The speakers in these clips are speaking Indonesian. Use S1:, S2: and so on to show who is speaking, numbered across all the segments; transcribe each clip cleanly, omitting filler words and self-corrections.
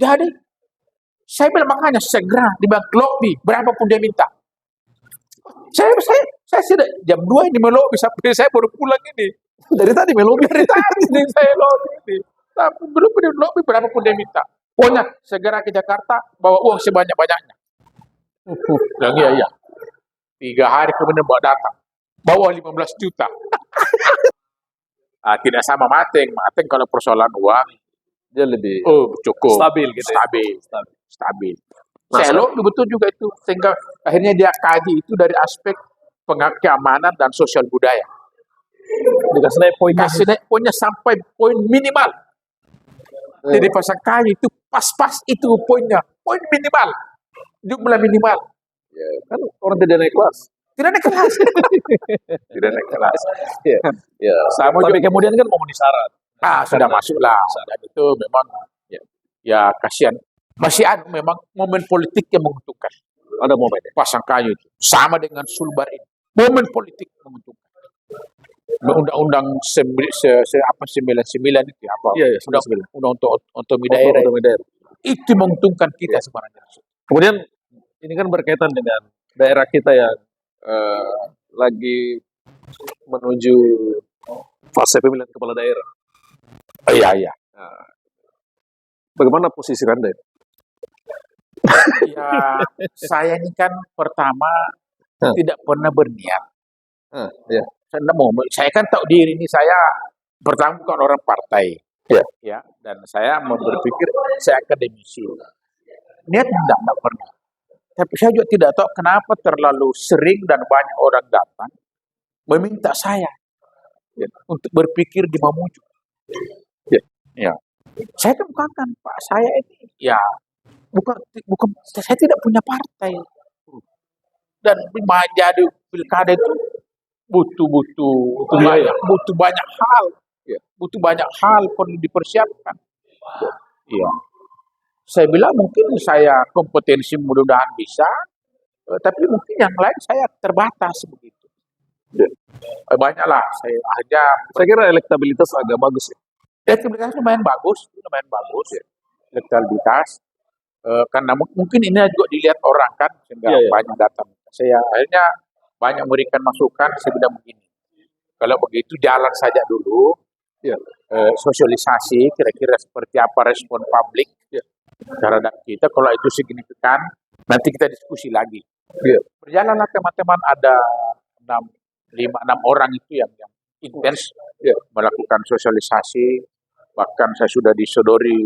S1: Jadi saya bilang makanya segera di lobby berapapun dia minta. Saya sudah jam 2 ini melobi sampai saya baru pulang ini.
S2: Dari tadi melobi.
S1: Dari tadi nih saya lobby ini. Tapi belum lobby berapapun dia minta. Pokoknya segera ke Jakarta bawa uang sebanyak-banyaknya. Bilang iya. 3 hari kemudian bawa datang. Bawa 15 juta. Tidak sama Mateng. Mateng kalau persoalan uang
S2: Dia lebih
S1: cukup
S2: stabil gitu.
S1: Stabil. Saya betul juga itu. Sehingga akhirnya dia kaji itu dari aspek keamanan dan sosial budaya.
S2: Dikasih naik poinnya.
S1: Kasih naik poinnya sampai poin minimal. Jadi Pasangkayu itu pas-pas itu poinnya. Poin minimal. Jumlah minimal.
S2: Ya, kan orang tidak naik kelas.
S1: Tidak naik kelas. Tidak naik kelas.
S2: Ya. Tapi kemudian kan memenuhi syarat.
S1: Sudah masuk lah. Dan itu memang ya kasihan. Masih ada memang momen politik yang menguntungkan.
S2: Ada momen
S1: Pasangkayu itu. Sama dengan Sulbar ini. Momen politik menguntungkan. Undang-undang 99 itu apa?
S2: Iya,
S1: undang untuk daerah. Itu menguntungkan kita sebenarnya.
S2: Kemudian ini kan berkaitan dengan daerah kita yang lagi menuju fase pemilihan kepala daerah.
S1: Iya.
S2: Nah, bagaimana posisi Anda?
S1: Ya, saya ini kan pertama tidak pernah berniat.
S2: Ya.
S1: Saya kan tahu diri ini saya pertama bukan orang partai. Ya, dan saya mau berpikir saya akademisi. Niat tidak pernah. Tapi saya juga tidak tahu kenapa terlalu sering dan banyak orang datang meminta saya untuk berpikir di Mamuju. Ya. Saya kemukakan Pak, saya ini bukan saya tidak punya partai. Dan jadi pilkada itu butuh banyak hal. Butuh banyak hal perlu dipersiapkan. Saya bilang mungkin saya kompetensi mudah-mudahan bisa, tapi mungkin yang lain saya terbatas begitu. Banyaklah saya
S2: kira elektabilitas agak bagus ya.
S1: Elektabilitas lumayan bagus. Elektabilitas karena mungkin ini juga dilihat orang kan sehingga banyak datang. Saya akhirnya banyak memberikan masukan. Saya bilang begini, kalau begitu jalan saja dulu, sosialisasi kira-kira seperti apa respon publik terhadap kita. Kalau itu signifikan, nanti kita diskusi lagi. Berjalanlah teman-teman, ada 5-6 orang itu yang intens melakukan sosialisasi. Bahkan saya sudah disodori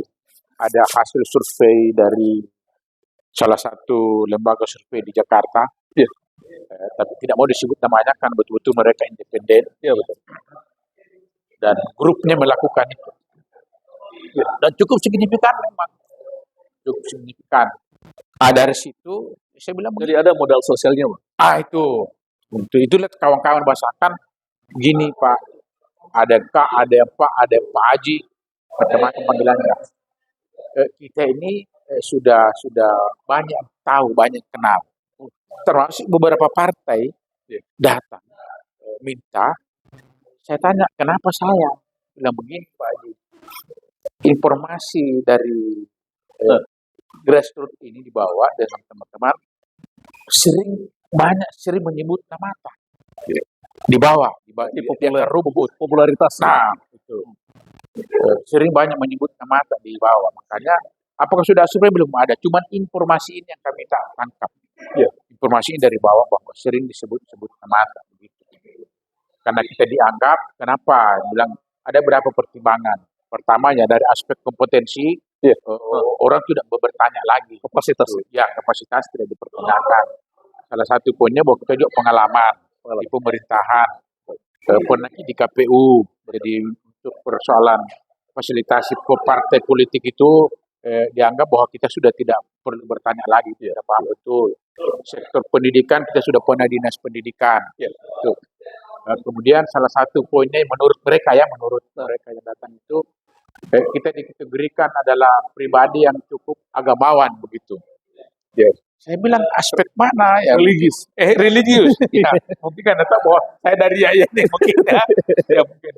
S1: ada hasil survei dari salah satu lembaga survei di Jakarta. Tapi tidak mau disebut namanya kan betul-betul mereka independen. Dan grupnya melakukan itu. Dan cukup signifikan memang. Cukup signifikan. Dari situ saya bilang
S2: jadi ada modal sosialnya, Pak.
S1: Itu lihat kawan-kawan bahasakan gini Pak. Ada Kak, ada Pak, ada Pak Haji, macam-macam panggilannya. Kita ini sudah banyak tahu, banyak kenal. Termasuk beberapa partai datang minta. Saya tanya, kenapa saya? Bilang begini Pak Haji. Informasi dari grassroots ini dibawa dengan teman-teman sering menyebut nama Mata. Di bawah
S2: popularitas.
S1: Itu. Sering banyak menyebut nama Mata di bawah. Makanya apakah sudah survei belum ada? Cuman informasi ini yang kami tangkap. Informasi ini dari bawah bahwa sering disebut-sebut nama Mata begitu. Karena kita dianggap, kenapa? Bilang ada berapa pertimbangan. Pertamanya dari aspek kompetensi, orang tidak bertanya lagi.
S2: Kapasitas
S1: tidak dipertanyakan. Salah satu poinnya bahwa kita juga pengalaman di pemerintahan, pernah di KPU. Jadi untuk persoalan fasilitasi partai politik itu dianggap bahwa kita sudah tidak perlu bertanya lagi. Betul. Sektor pendidikan kita sudah pernah dinas pendidikan. Kemudian salah satu poinnya menurut mereka yang datang itu kita dikategorikan adalah pribadi yang cukup agamawan begitu. Saya bilang aspek mana yang religius? Religius. Mungkin kan tahu bahwa saya dari ini mungkin mungkin.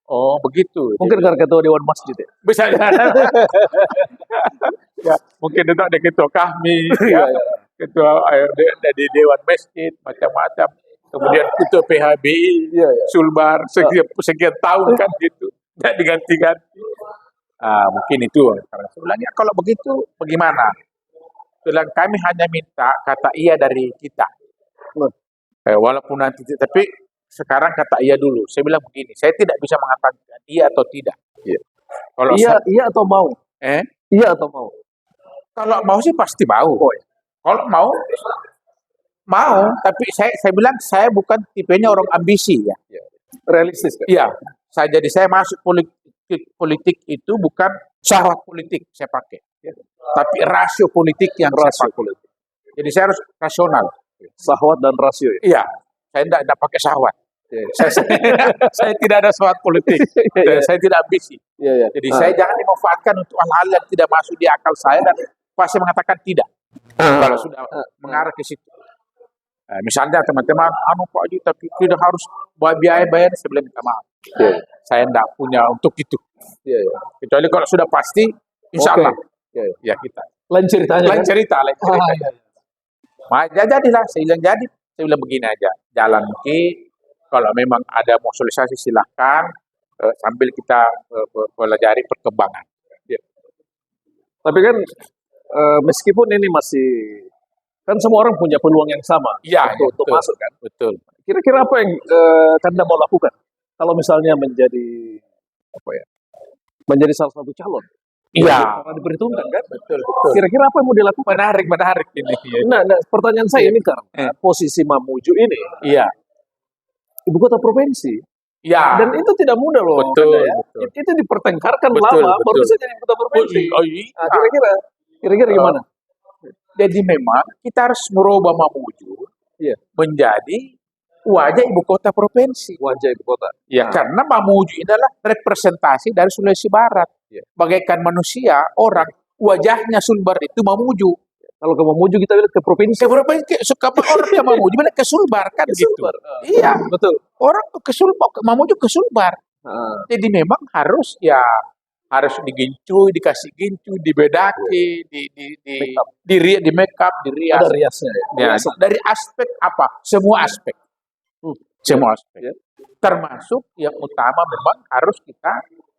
S1: Oh begitu.
S2: Mungkin karena ketua dewan masjid ya.
S1: Bisa. Ya, mungkin itu ada ketua kami,
S2: Iya,
S1: ya,
S2: iya.
S1: ketua dari Dewan Masjid, macam-macam. Kemudian ketua PHBI,
S2: Iya, iya.
S1: Sulbar, sekian tahun kan gitu. Tidak diganti-ganti. Mungkin itu. Karena sebenarnya kalau begitu, bagaimana? Bilang kami hanya minta kata iya dari kita.
S2: Loh,
S1: Walaupun nanti, tapi sekarang kata iya dulu. Saya bilang begini, saya tidak bisa mengatakan iya atau tidak.
S2: iya.
S1: Kalau
S2: Iya atau mau?
S1: eh,
S2: Iya atau mau?
S1: kalau mau sih pasti mau.
S2: Oh, ya.
S1: Kalau mau, mau. Tapi saya bilang saya bukan tipenya orang ambisi ya.
S2: Iya. Realistis kan?
S1: Iya, saya masuk politik itu bukan syahwat politik saya pakai, tapi rasio politik yang saya pakai. Jadi saya harus rasional.
S2: Syahwat dan rasio ya?
S1: Iya, saya tidak pakai syahwat.
S2: Iya.
S1: Saya tidak ada syahwat politik.
S2: Iya.
S1: Saya tidak ambisi.
S2: Iya, iya.
S1: Jadi saya jangan dimanfaatkan untuk hal-hal yang tidak masuk di akal saya dan pasti mengatakan tidak. Kalau sudah mengarah ke situ. Misalnya teman-teman, Pak Haji, tapi tidak harus biaya bayar, saya bilang minta maaf.
S2: Iya.
S1: Saya tidak punya untuk itu.
S2: Iya, iya.
S1: Kecuali kalau sudah pasti, insya
S2: Oke.
S1: Allah.
S2: Iya, iya.
S1: Ya kita.
S2: Lain ceritanya
S1: Lain
S2: kan?
S1: cerita, lain cerita.
S2: iya.
S1: Jadilah, saya bilang jadi. Saya bilang begini aja, jalan mungkin. Kalau memang ada mau sosialisasi silahkan, sambil kita pelajari perkembangan.
S2: Iya. Tapi kan meskipun ini masih kan semua orang punya peluang yang sama
S1: Iya,
S2: untuk
S1: betul.
S2: masuk kan.
S1: Betul.
S2: Kira-kira apa yang Kanda mau lakukan kalau misalnya menjadi apa ya? Menjadi salah satu calon.
S1: Iya.
S2: Karena diperhitungkan kan.
S1: Betul, betul.
S2: Kira-kira apa yang mau dilakukan?
S1: Menarik ini.
S2: Nah, pertanyaan saya ini karena posisi Mamuju ini
S1: Iya.
S2: ibu kota provinsi.
S1: Iya.
S2: Dan itu tidak mudah loh.
S1: Betul,
S2: Kanda, ya.
S1: betul.
S2: Itu dipertengkarkan
S1: Betul,
S2: lama
S1: betul.
S2: baru bisa jadi ibu kota provinsi.
S1: Oh, iya.
S2: Nah, kira-kira gimana?
S1: Jadi memang kita harus merubah Mamuju
S2: Iya.
S1: menjadi wajah ibu kota provinsi.
S2: Wajah ibu kota.
S1: Ya, karena Mamuju ini adalah representasi dari Sulawesi Barat.
S2: Ya.
S1: Bagaikan manusia, orang, wajahnya Sulbar itu Mamuju.
S2: Kalau ke Mamuju kita bilang ke provinsi.
S1: Ke provinsi, suka orang yang Mamuju, bilang ke Sulbar kan
S2: Ke
S1: gitu.
S2: Sulbar.
S1: Iya,
S2: Betul.
S1: orang ke Sulbar, Mamuju ke Sulbar. Jadi memang harus digincui, dikasih gincu, dibedaki, di make up, dirias.
S2: Ada riasnya ya.
S1: Ya, dari aspek apa? Semua aspek. Semua aspek.
S2: Ya.
S1: Termasuk yang utama memang harus kita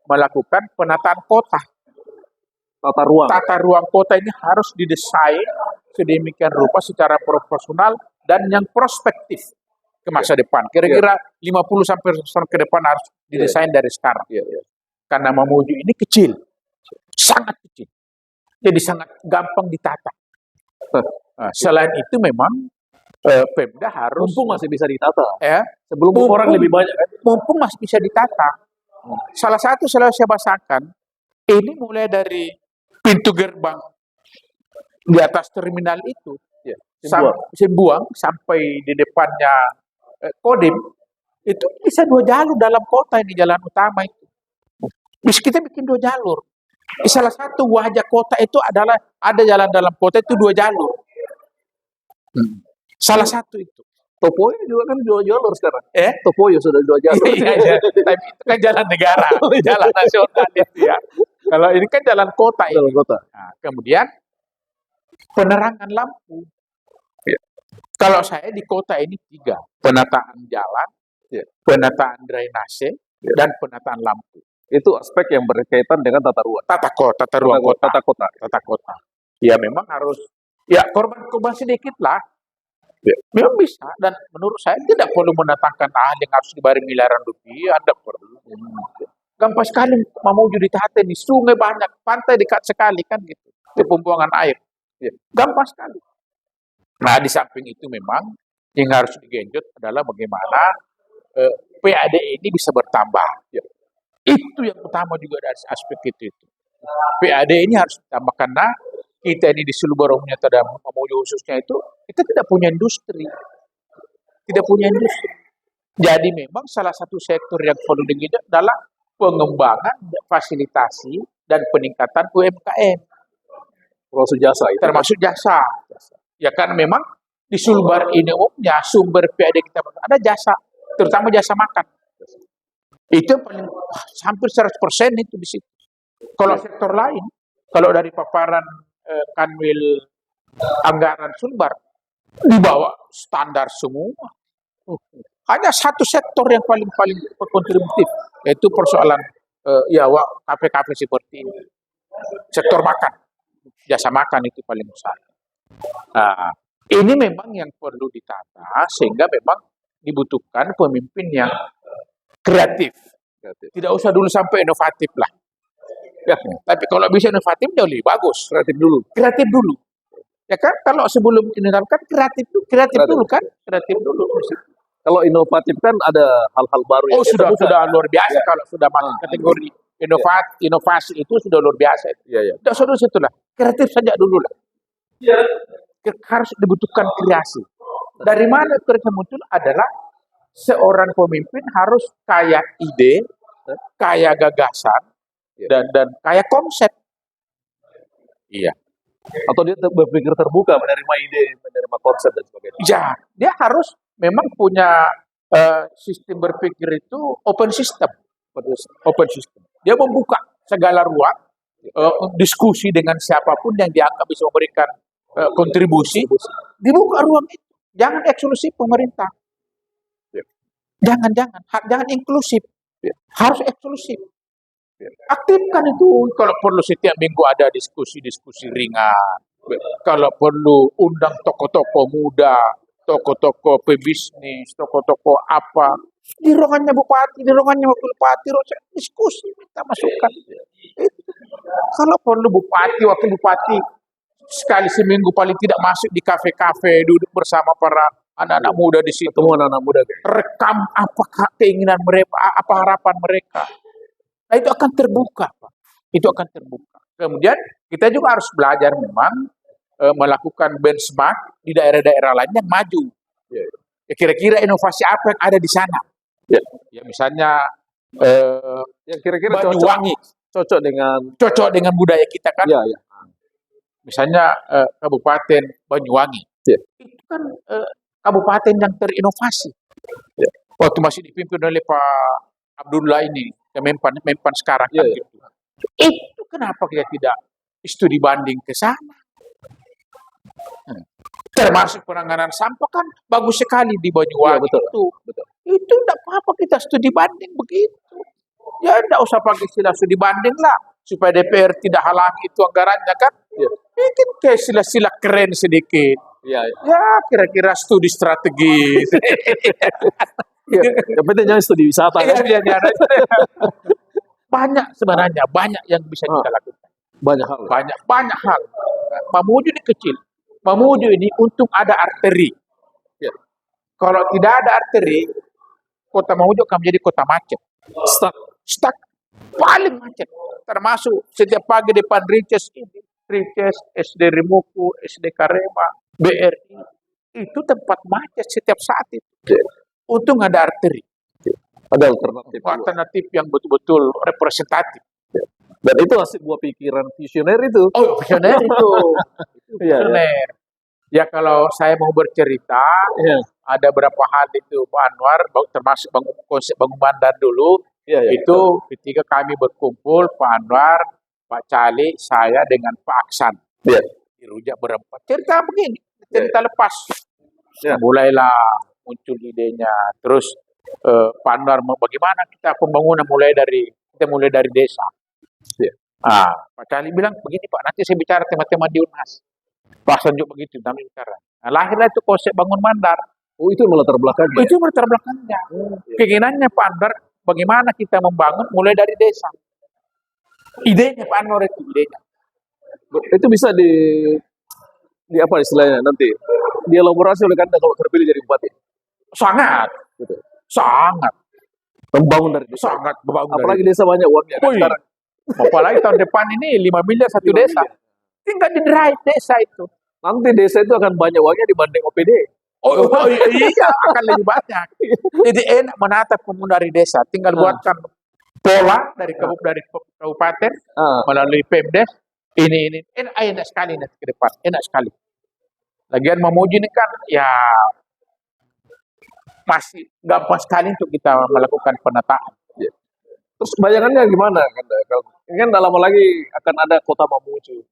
S1: melakukan penataan kota.
S2: Tata ruang.
S1: Tata ruang kota ini harus didesain sedemikian rupa secara proporsional dan yang prospektif ke masa depan. Kira-kira 50 sampai 100 tahun ke depan harus didesain dari sekarang. Karena Mamuju ini kecil, sangat kecil. Jadi sangat gampang ditata. Nah, selain itu memang Pemda harus
S2: Mumpung masih bisa ditata.
S1: ya,
S2: Sebelum orang lebih banyak kan.
S1: mumpung masih bisa ditata. Salah satu selalu saya bahasakan, ini mulai dari pintu gerbang di atas terminal itu, Simbuang sampai di depannya Kodim, itu bisa 2 jalur dalam kota ini, jalan utama itu. Bisa kita bikin 2 jalur. Salah satu wajah kota itu adalah ada jalan dalam kota itu 2 jalur. Salah satu itu.
S2: Topoyo juga kan 2 jalur sekarang. Topoyo sudah 2 jalur.
S1: Iya, tapi itu kan jalan negara, jalan nasional itu ya. Kalau ini kan jalan kota ini.
S2: Jalan kota.
S1: Nah, kemudian penerangan lampu. Kalau saya di kota ini 3, penataan jalan, penataan drainase, dan penataan lampu.
S2: Itu aspek yang berkaitan dengan tata ruang.
S1: Tata ruang kota.
S2: Tata kota.
S1: Ya memang harus, ya korban sedikit lah. Memang bisa, dan menurut saya tidak perlu mendatangkan ahli yang harus dibayar miliaran rupiah, tidak perlu. Gampang sekali Mamuju ditata di sungai banyak, pantai dekat sekali kan gitu, itu pembuangan air. Gampang sekali. Nah di samping itu memang yang harus digenjot adalah bagaimana PAD ini bisa bertambah. Itu yang utama juga dari aspek itu. PAD ini harus ditambah karena kita ini di seluruh Borongnya atau Mamuju khususnya itu kita tidak punya industri. Jadi memang salah satu sektor yang perlu digenjot adalah pengembangan, fasilitasi, dan peningkatan UMKM. Termasuk jasa. Ya kan memang di Sulbar ini umumnya sumber PAD kita ada jasa, terutama jasa makan. Itu paling hampir 100% itu di situ. Kalau sektor lain, kalau dari paparan Kanwil anggaran Sumbar di bawah standar semua. Hanya satu sektor yang paling kontributif, yaitu persoalan kafe-kafe seperti ini. Sektor makan, jasa makan itu paling besar. Nah, ini memang yang perlu ditata sehingga memang dibutuhkan pemimpin yang kreatif. Tidak usah dulu sampai inovatif lah. Ya, tapi kalau bisa inovatif jauh lebih bagus. Kreatif dulu. Ya kan, kalau sebelum inovatif kan kreatif dulu kan, kreatif dulu.
S2: Kalau inovatif kan ada hal-hal baru yang
S1: sudah luar biasa kalau sudah masuk kategori inovasi itu sudah luar biasa. Tidak sudah situlah. Kreatif saja dulu lah. Harus dibutuhkan kreasi. Dari mana kreasi muncul adalah seorang pemimpin harus kaya ide, kaya gagasan, dan kaya konsep. Iya.
S2: Atau dia berpikir terbuka, menerima ide, menerima konsep dan sebagainya.
S1: Ya, dia harus memang punya sistem berpikir itu open system. Dia membuka segala ruang diskusi dengan siapapun yang dianggap bisa memberikan kontribusi. Dibuka ruang itu. Jangan eksklusif pemerintah. Jangan inklusif. Harus eksklusif. Aktifkan itu kalau perlu setiap minggu ada diskusi ringan. Kalau perlu undang tokoh-tokoh muda, tokoh-tokoh pebisnis, tokoh-tokoh apa. Di ruangannya bupati, di ruangannya wakil bupati, diskusi, minta masukan. Kalau perlu bupati, wakil bupati, sekali seminggu paling tidak masuk di kafe-kafe, duduk bersama para anak-anak muda di situ.
S2: Anak-anak muda.
S1: Rekam apa keinginan mereka, apa harapan mereka. Nah, itu akan terbuka, Pak. Itu akan terbuka. Kemudian kita juga harus belajar memang melakukan benchmark di daerah-daerah lain yang maju. Ya, kira-kira inovasi apa yang ada di sana? Ya misalnya
S2: yang kira-kira
S1: Banyuwangi
S2: cocok
S1: dengan budaya kita kan? Misalnya Kabupaten Banyuwangi. Itu kan kabupaten yang terinovasi. Waktu masih dipimpin oleh Pak Abdullah ini, Menpan sekarang kan gitu. Itu kenapa kita tidak studi banding ke sana? Termasuk penanganan sampah kan bagus sekali di Banyuwangi. Betul. Itu tidak apa-apa kita studi banding begitu. Ya tidak usah pakai istilah studi banding lah, supaya DPR tidak halangi itu anggarannya kan. Bikin kayak sila-sila keren sedikit. Ya kira-kira studi strategis.
S2: Yang penting jangan studi wisata.
S1: Banyak sebenarnya, banyak yang bisa kita lakukan. Banyak hal. Mamuju ini kecil. Mamuju ini untung ada arteri. Kalau tidak ada arteri, kota Mamuju akan menjadi kota macet. Stuck. Paling macet. Termasuk setiap pagi depan Riches, SD Rimuku, SD Karema, BRI. Itu tempat macet setiap saat itu. Untung ada arteri.
S2: Ada
S1: alternatif yang betul-betul representatif.
S2: Dan itu hasil buah pikiran visioner itu.
S1: Visioner itu. Visioner. Ya kalau saya mau bercerita, ada beberapa hal itu Pak Anwar, termasuk konsep bangun bandar dulu. Itu ketika kami berkumpul, Pak Anwar, Pak Cali, saya dengan Pak Aksan. Dirujak berempat. Cerita begini, cerita lepas. Mulailah muncul idenya. Terus Pak Anwar, bagaimana kita pembangunan mulai dari desa. Pak Cali bilang begini Pak, nanti saya bicara tema-tema di UNHAS. Pak Aksan juga begitu, kami bicara. Nah, lahirlah itu konsep bangun bandar.
S2: Itu latar belakangnya.
S1: Itu latar belakangnya. Keinginannya Pak Anwar, bagaimana kita membangun mulai dari desa. Idenya Pak Anwar itu idenya.
S2: Itu bisa di apa istilahnya nanti dielaborasi oleh Anda kalau terpilih jadi bupati.
S1: Sangat.
S2: Membangun dari desa. Apalagi desa banyak uangnya. Sekarang.
S1: Apalagi tahun depan ini 5 miliar satu desa. Tinggal di drive desa itu.
S2: Nanti desa itu akan banyak uangnya dibanding OPD.
S1: Iya, akan lebih banyak. Jadi enak menata pembangunan dari desa. Tinggal buatkan pola dari kabupaten melalui Pemdes. Ini enak sekali nanti ke depan. Enak sekali. Lagian Mamuju ini kan ya masih gampang sekali untuk kita melakukan penataan.
S2: Terus bayangannya gimana? Kan dalam lagi akan ada kota Mamuju.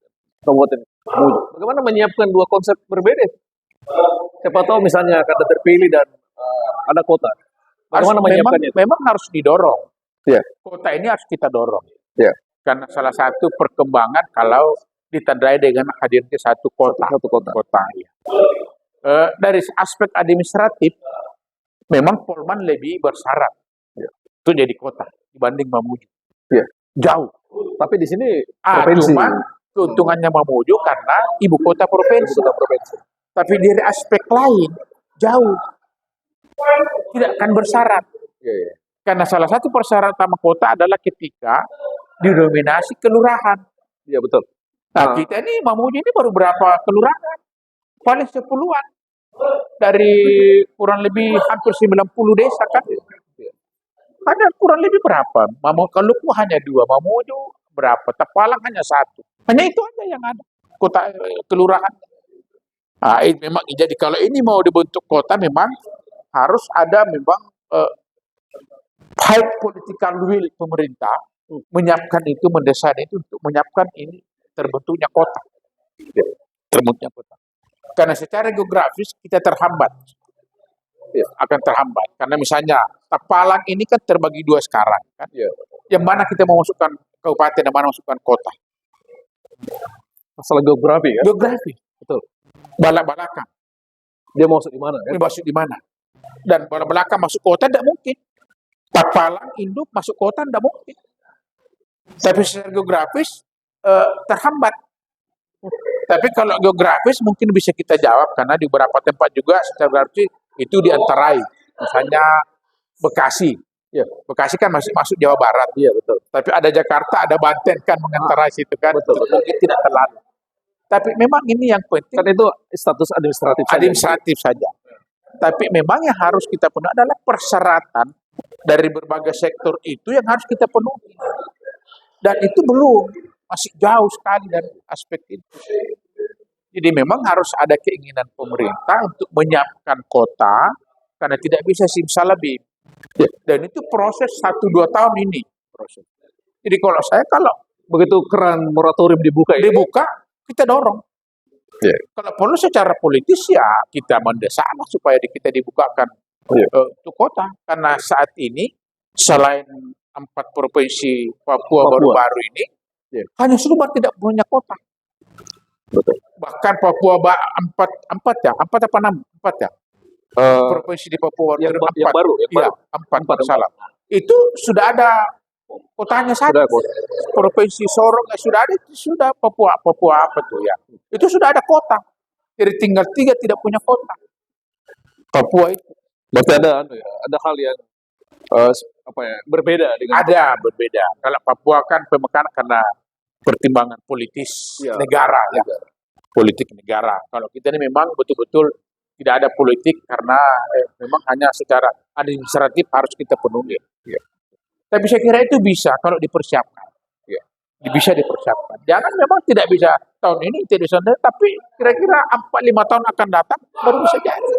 S2: Kabupaten Mamuju. Bagaimana menyiapkan dua konsep berbeda? Siapa tahu misalnya Anda terpilih dan ada kota. Bagaimana menyiapkannya?
S1: Memang harus didorong.
S2: Ya,
S1: Kota ini harus kita dorong.
S2: ya,
S1: Karena salah satu perkembangan kalau ditandai dengan hadirnya satu kota.
S2: satu kota.
S1: Ya. Dari aspek administratif, memang Polman lebih bersyarat
S2: Ya.
S1: itu jadi kota dibanding Mamuju.
S2: Ya.
S1: Jauh.
S2: Tapi di sini provinsi.
S1: Cuman keuntungannya Mamuju karena ibu kota provinsi. Tapi dari aspek lain jauh. Tidak akan bersyarat.
S2: Ya.
S1: Karena salah satu persyaratan utama kota adalah ketika didominasi kelurahan.
S2: Iya betul.
S1: Nah, kita ini Mamuju ini baru berapa kelurahan? Paling 10-an. Dari kurang lebih hampir 90 desa kan. Ada kurang lebih berapa? Mamuju hanya 2, Mamuju berapa? Tapalang hanya 1. Hanya itu aja yang ada. Kota kelurahan. Nah, memang jadi kalau ini mau dibentuk kota memang harus ada memang high political will pemerintah menyiapkan itu, mendesain itu untuk menyiapkan ini terbentuknya kota. Terbentuknya kota. Karena secara geografis kita terhambat. Akan terhambat. Karena misalnya Tapalang ini kan terbagi 2 sekarang. Kan? Yang mana kita mau masukkan kabupaten, yang mana masukkan kota.
S2: Masalah geografi ya?
S1: Geografi. Betul. Balak-balakan.
S2: Dia mau masuk di mana?
S1: Dia masuk di mana? Dan balak-balakan masuk kota tidak mungkin. Tapalang, Induk masuk kota tidak mungkin. Tapi secara geografis terhambat. Tapi kalau geografis mungkin bisa kita jawab karena di beberapa tempat juga secara geografis itu diantarai. Misalnya Bekasi. Ya, Bekasi kan masih masuk Jawa Barat. Iya, betul. Tapi ada Jakarta, ada Banten kan mengantarai situ kan. Betul. Mungkin tidak terlalu. Tapi memang ini yang penting.
S2: Kan itu status administratif
S1: saja. Tapi memang yang harus kita penuhi adalah persyaratan dari berbagai sektor itu yang harus kita penuhi. Dan itu belum, masih jauh sekali dari aspek itu. Jadi memang harus ada keinginan pemerintah untuk menyiapkan kota, karena tidak bisa simsalabim. Dan itu proses 1-2 tahun ini. Jadi kalau
S2: begitu keran moratorium dibuka,
S1: kita dorong. Kalau perlu secara politis ya kita mendesak supaya kita dibukakan untuk kota. Karena saat ini selain 4 provinsi Papua. Baru-baru ini hanya Sumbar tidak punya kota.
S2: Betul.
S1: Bahkan Papua 4 ya, 4 apa 6? 4 ya. Provinsi di Papua
S2: yang baru.
S1: 4 salah. Itu sudah ada kotanya satu. Provinsi Sorong sudah ada, sudah Papua apa tuh ya. Itu sudah ada kota. Jadi tinggal 3 tidak punya kota. Papua itu.
S2: Berarti ada hal yang berbeda dengan
S1: berbeda. Kalau Papua kan pemekaran karena pertimbangan politis negara ya. Politik negara. Kalau kita ini memang betul-betul tidak ada politik karena memang hanya secara administratif harus kita penuhi. Tapi saya kira itu bisa kalau dipersiapkan. Bisa dipersiapkan. Jangan memang tidak bisa tahun ini, tidak bisa, tapi kira-kira 4-5 tahun akan datang baru bisa jadi.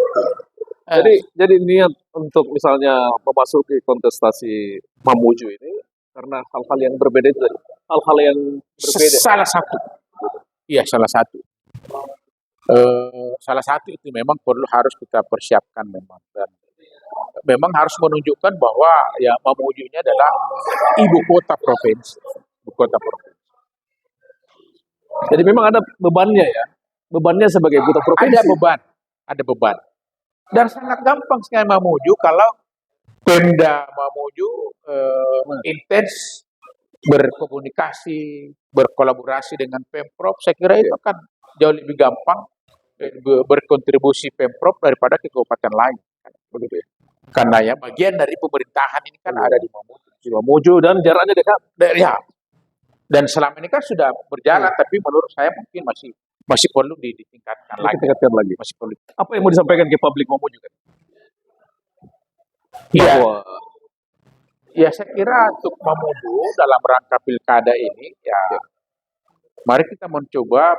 S2: Jadi niat untuk misalnya memasuki kontestasi Mamuju ini karena hal-hal yang berbeda itu, hal-hal yang berbeda.
S1: Salah satu. Iya, salah satu. Salah satu itu memang harus kita persiapkan memang. Dan memang harus menunjukkan bahwa ya Mamuju ini adalah ibu kota provinsi.
S2: Jadi memang ada bebannya ya. Bebannya sebagai ibu kota provinsi.
S1: Ada beban. Dan sangat gampang sekali Mamuju kalau Pemda Mamuju intens berkomunikasi, berkolaborasi dengan Pemprov. Saya kira itu akan jauh lebih gampang berkontribusi Pemprov daripada ke kabupaten lain. Begitu ya. Karena ya bagian dari pemerintahan ini kan ada di
S2: Mamuju dan jaraknya dekat.
S1: Dan selama ini kan sudah berjalan, tapi menurut saya mungkin masih perlu ditingkatkan lagi. Masih perlu.
S2: Apa yang mau disampaikan ke publik Mamuju kan?
S1: Ya, saya kira untuk Mamuju dalam rangka pilkada ini, mari kita mencoba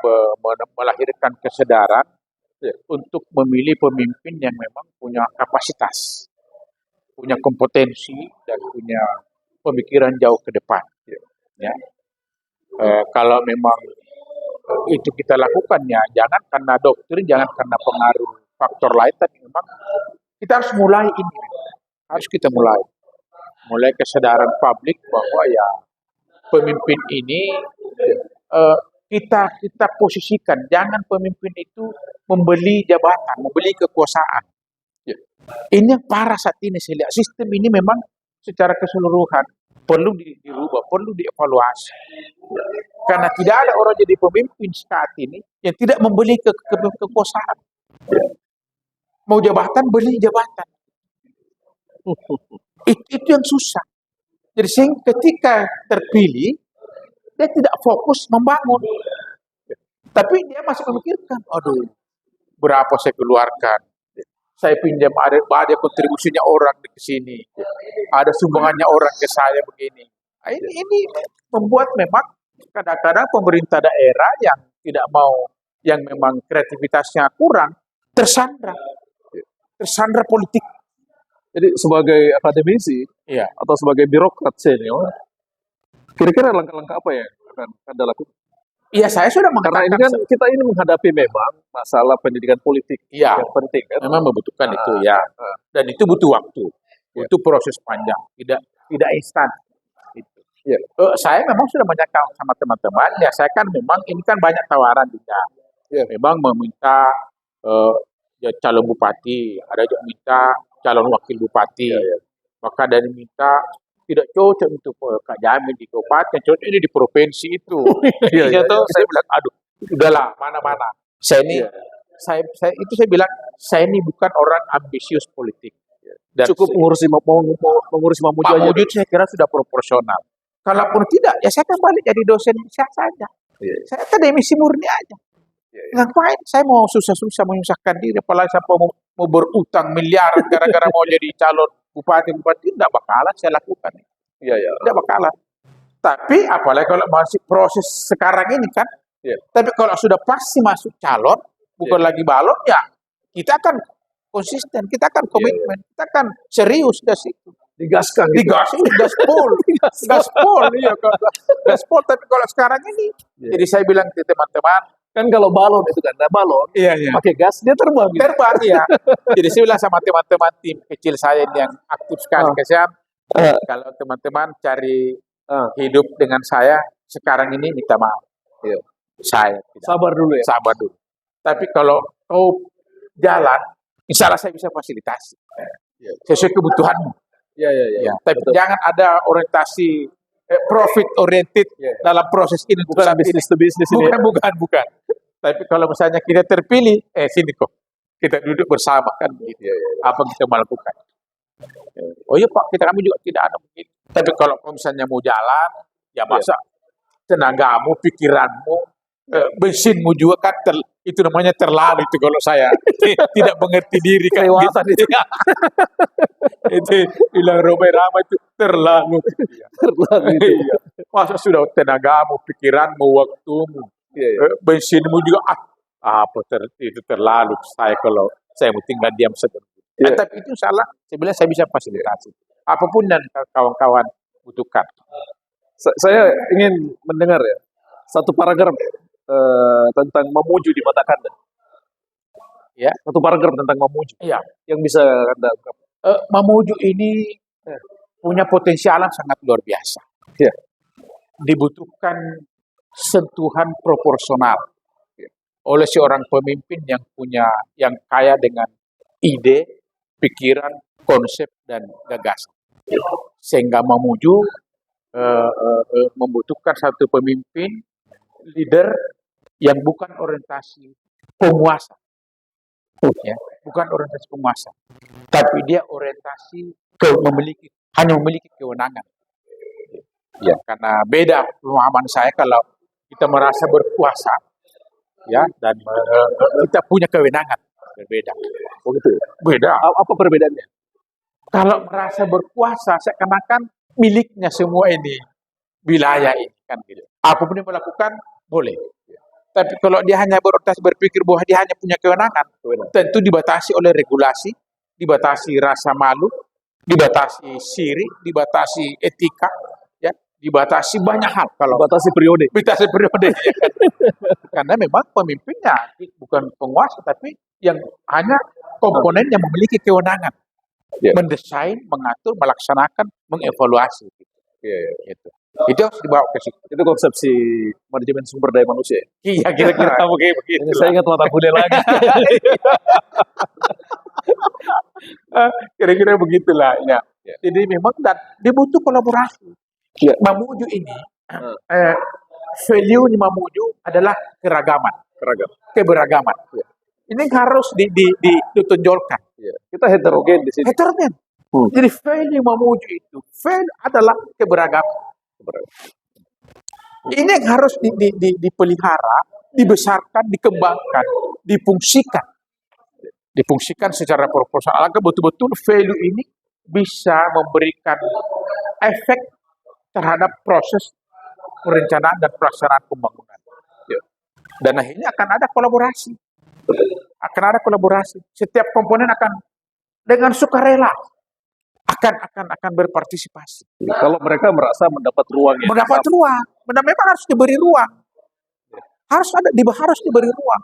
S1: melahirkan kesadaran untuk memilih pemimpin yang memang punya kapasitas, punya kompetensi, dan punya pemikiran jauh ke depan. Kalau memang itu kita lakukannya. Jangan karena doktrin, jangan karena pengaruh faktor lain, tapi memang kita harus mulai ini. Harus kita mulai kesadaran publik bahwa ya pemimpin ini kita posisikan, jangan pemimpin itu membeli jabatan, membeli kekuasaan. Ini yang parah saat ini saya lihat. Sistem ini memang secara keseluruhan perlu dirubah, perlu dievaluasi. Karena tidak ada orang jadi pemimpin saat ini yang tidak membeli kekuasaan. Mau jabatan, beli jabatan. Itu yang susah. Jadi ketika terpilih, dia tidak fokus membangun. Tapi dia masih memikirkan, aduh, berapa saya keluarkan. Saya pinjam, ada kontribusinya orang di sini. Ada sumbangannya orang ke saya begini. Nah, ini membuat memang kadang-kadang pemerintah daerah yang tidak mau, yang memang kreativitasnya kurang, tersandra politik.
S2: Jadi sebagai akademisi atau sebagai birokrat senior, kira-kira langkah-langkah apa yang akan Anda lakukan?
S1: Iya, saya sudah
S2: Karena ini kan kita ini menghadapi memang masalah pendidikan politik yang penting kan.
S1: Memang membutuhkan itu ya. Dan itu butuh waktu. Itu proses panjang, tidak instan. Gitu. Saya memang sudah menyampaikan sama teman-teman, ya saya kan memang ini kan banyak tawaran juga. Memang meminta calon bupati, ada juga minta calon wakil bupati. Maka dari minta tidak cocok untuk Kak Jamin di kabupaten, cocok ini di provinsi itu. Saya bilang, aduh, udahlah, mana-mana. Saya bilang, saya ini bukan orang ambisius politik. Dan
S2: cukup mengurusi Mamuju aja.
S1: Mamuju saya kira sudah proporsional. Kalaupun tidak, ya saya kembali jadi dosen saja. Saya akademisi murni aja. Ngapain saya mau susah-susah menyusahkan diri, apalagi sampai mau berutang miliaran gara-gara mau jadi calon bupati, tidak bakalan saya lakukan. Tidak bakalan. Tapi apalagi kalau masih proses sekarang ini kan. Tapi kalau sudah pasti masuk calon, bukan lagi balon, ya kita akan konsisten, kita akan komitmen, kita akan serius dari situ.
S2: Digaskan.
S1: Gaspol. Gaspol. Tapi kalau sekarang ini, jadi saya bilang ke teman-teman,
S2: kan kalau balon itu kan, balon, pakai gas dia terbang.
S1: Ya. Jadi saya bilang sama teman-teman tim kecil saya yang aktif sekali kalau teman-teman cari hidup dengan saya sekarang ini minta maaf. Saya tidak.
S2: Sabar dulu ya.
S1: Sabar dulu. Tapi kalau kau jalan, insya Allah saya bisa fasilitasi sesuai kebutuhanmu. Tapi jangan ada orientasi profit oriented dalam proses ini.
S2: Bukan bisnis to bisnis ini.
S1: Bukan. Tapi kalau misalnya kita terpilih, sini kok kita duduk bersama kan gitu. Apa kita mau lakukan? Oh iya Pak, kami juga tidak ada begitu. Tapi kalau misalnya mau jalan, ya masa tenagamu, pikiranmu, bensinmu juga kan itu namanya terlalu itu kalau saya tidak mengerti diri kan. Gitu. Itu bilang Romai Rama itu terlalu. Masa sudah tenagamu, pikiranmu, waktumu, bensinmu juga itu terlalu. Kalau saya mau tinggal diam saja. Tapi itu salah. Saya bilang saya bisa fasilitasi apapun dan kawan-kawan butuhkan.
S2: Saya ingin mendengar satu paragraf tentang Mamuju di mata Anda. Satu paragraf tentang Mamuju. Yang bisa Anda ungkap.
S1: Mamuju ini punya potensial yang sangat luar biasa. Dibutuhkan sentuhan proporsional oleh seorang pemimpin yang kaya dengan ide, pikiran, konsep dan gagasan. Sehingga Mamuju membutuhkan satu pemimpin leader yang bukan orientasi penguasa. Bukan orientasi penguasa. Tapi dia orientasi hanya memiliki kewenangan. Karena beda pemahaman saya kalau kita merasa berkuasa dan kita punya kewenangan. Berbeda. Beda.
S2: Apa perbedaannya?
S1: Kalau merasa berkuasa, seakan-akan miliknya semua ini, wilayah ini kan gitu. Apapun yang melakukan boleh. Tapi kalau dia hanya berpikir bahwa dia hanya punya kewenangan, tentu dibatasi oleh regulasi, dibatasi rasa malu, dibatasi syirik, dibatasi etika, dibatasi banyak hal kalau
S2: Batasi periode.
S1: batasi periode ya kan? Karena memang pemimpinnya bukan penguasa tapi yang hanya komponen yang memiliki kewenangan
S2: Ya.
S1: mendesain, mengatur, melaksanakan, mengevaluasi. Gitu. Itu harus dibawa ke situ.
S2: Itu konsepsi manajemen sumber daya manusia.
S1: Iya, kira-kira begitu.
S2: Ini saya ingat mata kuliah lagi.
S1: Kira-kira begitulah ya. Jadi memang dibutuh kolaborasi.
S2: Ya.
S1: Mamuju ini value Mamuju adalah keberagaman. Ini harus ditonjolkan.
S2: Kita heterogen di sini.
S1: Heterogen. Jadi value Mamuju itu adalah keberagaman. Ini yang harus dipelihara, dibesarkan, dikembangkan, difungsikan secara proporsional agar betul-betul value ini bisa memberikan efek terhadap proses perencanaan dan pelaksanaan pembangunan. Dan akhirnya akan ada kolaborasi. Setiap komponen akan dengan sukarela akan berpartisipasi.
S2: Kalau mereka merasa mendapat ruang
S1: memang harus diberi ruang. Harus diberi ruang.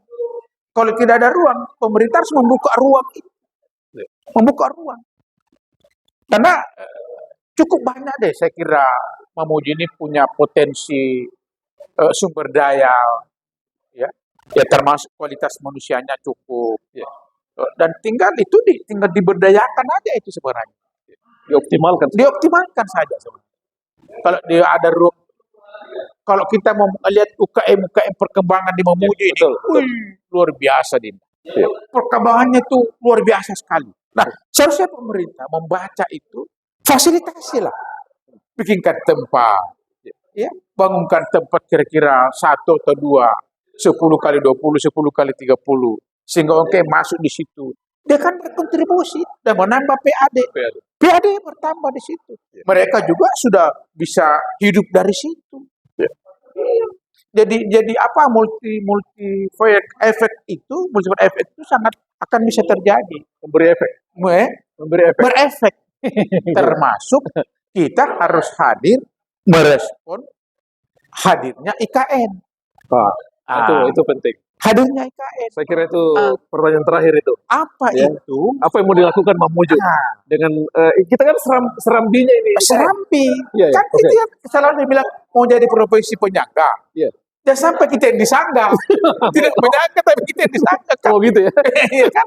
S1: Kalau tidak ada ruang, pemerintah harus membuka ruang. Karena cukup banyak deh saya kira Mamuju ini punya potensi sumber daya, ya termasuk kualitas manusianya cukup, dan tinggal diberdayakan aja itu sebenarnya, dioptimalkan saja sebenarnya. Kalau dia ada ruang, kalau kita mau lihat UKM perkembangan di Mamuju ini, luar biasa din. Perkembangannya tuh luar biasa sekali. Nah, seharusnya pemerintah membaca itu, fasilitasi lah. Bikinkan tempat, bangunkan tempat kira-kira 1 atau 2, 10 kali 20, 10 kali 30, sehingga masuk di situ. Dia kan berkontribusi dan menambah PAD bertambah di situ. Mereka juga sudah bisa hidup dari situ. Jadi apa multi efek itu sangat akan bisa terjadi, berefek. Termasuk kita harus hadir merespon hadirnya IKN.
S2: Itu penting.
S1: Hadirnya IKN.
S2: Saya kira itu pertanyaan terakhir itu.
S1: Apa itu?
S2: Apa yang mau dilakukan Mamuju dengan kita kan serambinya ini.
S1: Serambi. Kan kita yang selalu bilang mau jadi profesi penyangga. Jangan sampai kita yang disangga. Tidak menyangka tapi kita yang disangga.
S2: Oh gitu ya.
S1: Iya kan?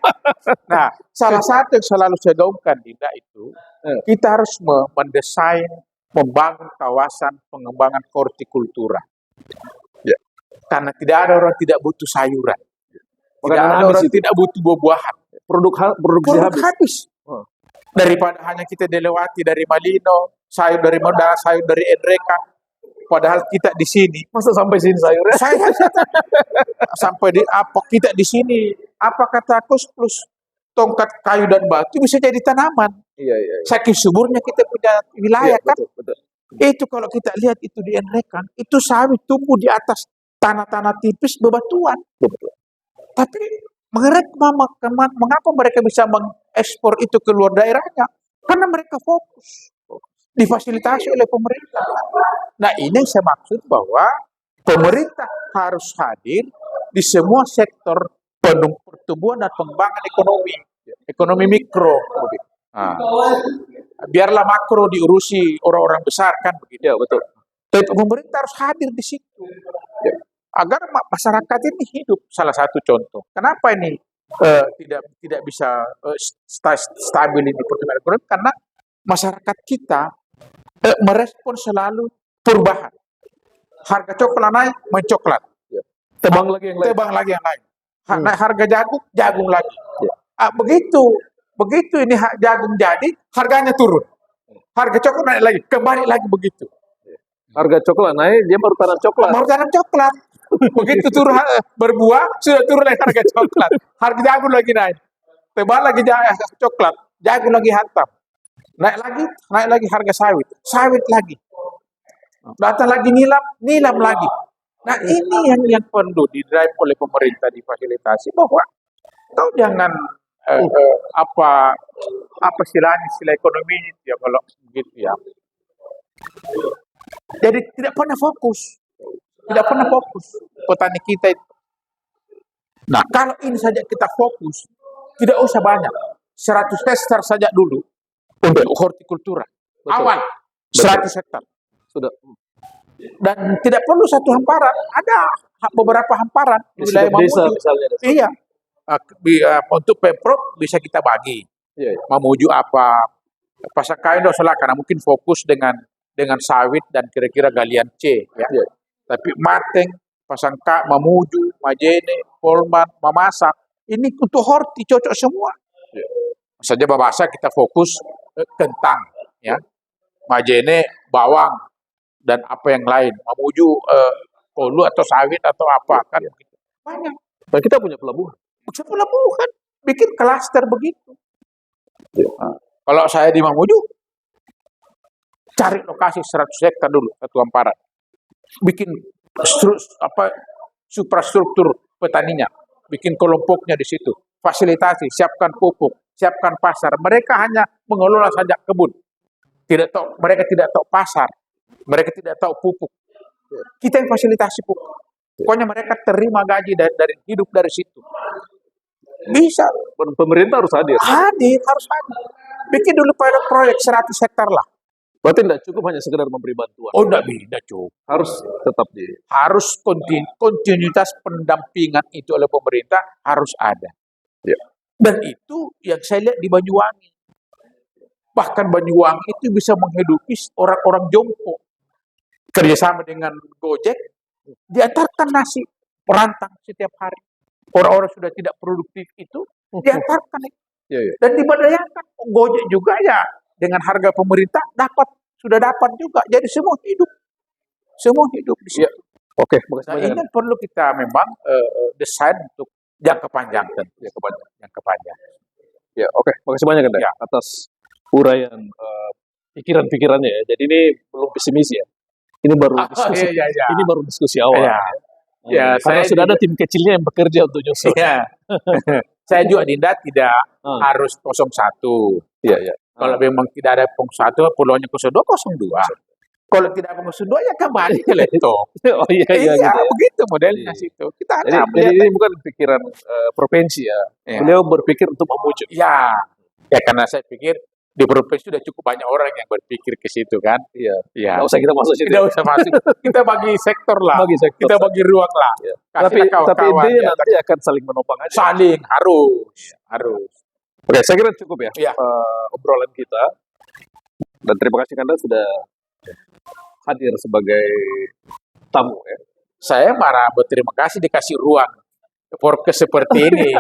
S1: Nah, salah satu yang selalu saya gaungkan Dinda itu, kita harus mendesain, membangun kawasan pengembangan hortikultura. Karena tidak ada orang tidak butuh sayuran. Tidak ada orang tidak butuh buah-buahan. Produk habis. Daripada hanya kita dilewati dari Malino, sayur dari Edreka. Padahal kita di sini,
S2: masa sampai sini sayurnya?
S1: Sampai kita di sini, apa kata Plus tongkat kayu dan batu bisa jadi tanaman. Saking suburnya kita punya wilayah kan. Betul. Itu kalau kita lihat itu di Enrekan, itu sawit tumbuh di atas tanah-tanah tipis bebatuan. Tapi mengapa mereka bisa mengekspor itu ke luar daerahnya? Karena mereka fokus, difasilitasi oleh pemerintah. Nah, ini yang saya maksud bahwa pemerintah harus hadir di semua sektor pertumbuhan dan pengembangan ekonomi mikro. Biarlah makro diurusi orang-orang besar kan begitu. Betul. Tapi pemerintah harus hadir di situ. Agar masyarakat ini hidup. Salah satu contoh. Kenapa ini tidak bisa stabil ini pertumbuhan ekonomi? Karena masyarakat kita merespon selalu perubahan. Harga coklat naik, mencoklat.
S2: Tebang lagi yang lain.
S1: Naik harga jagung lagi. Begitu ini jagung jadi, harganya turun. Harga coklat naik lagi, kembali lagi begitu.
S2: Harga coklat naik, dia baru tanam
S1: coklat. Begitu turun berbuah, sudah turun lagi harga coklat. Harga jagung lagi naik. Tebal lagi coklat, jagung lagi hantam. Naik lagi harga sawit lagi. Datang lagi nilam lagi. Nah, ini yang perlu didrive oleh pemerintah, difasilitasi bahwa kau jangan apa istilah ekonomi ya kalau begitu ya. Jadi tidak pernah fokus. Tidak pernah fokus petani kita itu. Nah, kalau ini saja kita fokus, tidak usah banyak. 100 hektar saja dulu untuk hortikultura.
S2: Betul.
S1: Awal 100 hektar.
S2: Sudah.
S1: Dan tidak perlu satu hamparan, ada beberapa hamparan di
S2: Di
S1: wilayah
S2: setiap desa
S1: Mamuju.
S2: misalnya.
S1: Iya. Untuk Pemprov bisa kita bagi.
S2: Iya, iya.
S1: Mamuju apa? Pasangkain tidak salah karena mungkin fokus dengan sawit dan kira-kira galian C ya.
S2: Iya.
S1: Tapi Mateng, Pasangka, Mamuju, Majene, Polman, Mamasak, ini untuk horti cocok semua.
S2: Iya.
S1: Saja bahasa kita fokus kentang ya. Majene bawang dan apa yang lain. Mamuju kolu atau sawit atau apa kan begitu. Banyak.
S2: Dan kita punya pelabuhan.
S1: Bisa pelabuhan, bikin klaster begitu.
S2: Iya.
S1: Nah, kalau saya di Mamuju, cari lokasi 100 hektar dulu, satu hamparan. Bikin suprastruktur petaninya, bikin kelompoknya di situ, fasilitasi, siapkan pupuk, siapkan pasar. Mereka hanya mengelola saja kebun. Mereka tidak tahu pasar, mereka tidak tahu pupuk. Kita yang fasilitasi pupuk. Pokoknya mereka terima gaji dari hidup dari situ. Bisa.
S2: Pemerintah harus hadir.
S1: Harus hadir. Bikin dulu pilot proyek 100 hektar lah.
S2: Berarti tidak cukup hanya sekedar memberi bantuan.
S1: Oh, tidak cukup.
S2: Harus tetap
S1: harus kontinuitas pendampingan itu oleh pemerintah harus ada.
S2: Ya.
S1: Dan itu yang saya lihat di Banyuwangi. Bahkan Banyuwangi itu bisa menghidupi orang-orang jompo. Kerjasama dengan Gojek, diantarkan nasi perantang setiap hari. Orang-orang sudah tidak produktif itu diantarkan.
S2: Ya, ya.
S1: Dan dibayangkan Gojek juga ya dengan harga pemerintah sudah dapat juga. Jadi semua hidup di situ.
S2: Ya. Oke,
S1: Nah, ini perlu kita memang desain untuk jangka panjang dan jangka panjang.
S2: Ya, oke. Makasih banyak Anda atas uraian pikiran-pikirannya ya. Jadi ini belum pesimis ya. Ini baru diskusi. Ini baru diskusi awal.
S1: Ya,
S2: karena sudah ada tim kecilnya yang bekerja untuk nyusun.
S1: Iya. Saya juga Dinda tidak harus 01.
S2: Iya, iya.
S1: Kalau memang tidak ada 01, peluangnya 02, 02. Kalau tidak ada 02 ya kembali ke laptop.
S2: Oh iya, gitu.
S1: Begitu modelnya situ. Kita
S2: jadi ini bukan pikiran provinsi ya. Beliau berpikir untuk Mamuju.
S1: Ya, karena saya pikir di provinsi sudah cukup banyak orang yang berpikir ke situ kan.
S2: Iya.
S1: Tidak
S2: usah kita masuk situ.
S1: Tidak usah masuk. Kita bagi sektor lah. Kita bagi ruang lah.
S2: Ya. Tapi intinya nanti akan saling menopang aja.
S1: Saling harus.
S2: Oke, saya kira cukup ya. Obrolan kita. Dan terima kasih Anda sudah hadir sebagai tamu ya.
S1: Saya marah berterima kasih dikasih ruang podcast seperti ini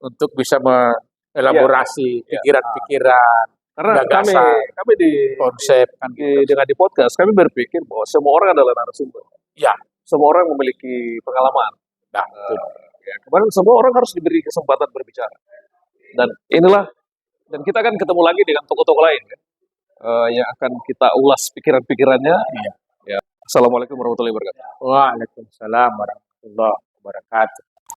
S1: untuk bisa mengelaborasi pikiran-pikiran.
S2: Karena kami di
S1: konsep
S2: dengan di podcast kami berpikir bahwa semua orang adalah narasumber.
S1: Ya,
S2: semua orang memiliki pengalaman.
S1: Nah,
S2: kemarin semua orang harus diberi kesempatan berbicara. Dan kita akan ketemu lagi dengan tokoh-tokoh lain yang akan kita ulas pikiran-pikirannya.
S1: Iya.
S2: Ya. Assalamualaikum warahmatullahi wabarakatuh.
S1: Waalaikumsalam warahmatullahi wabarakatuh.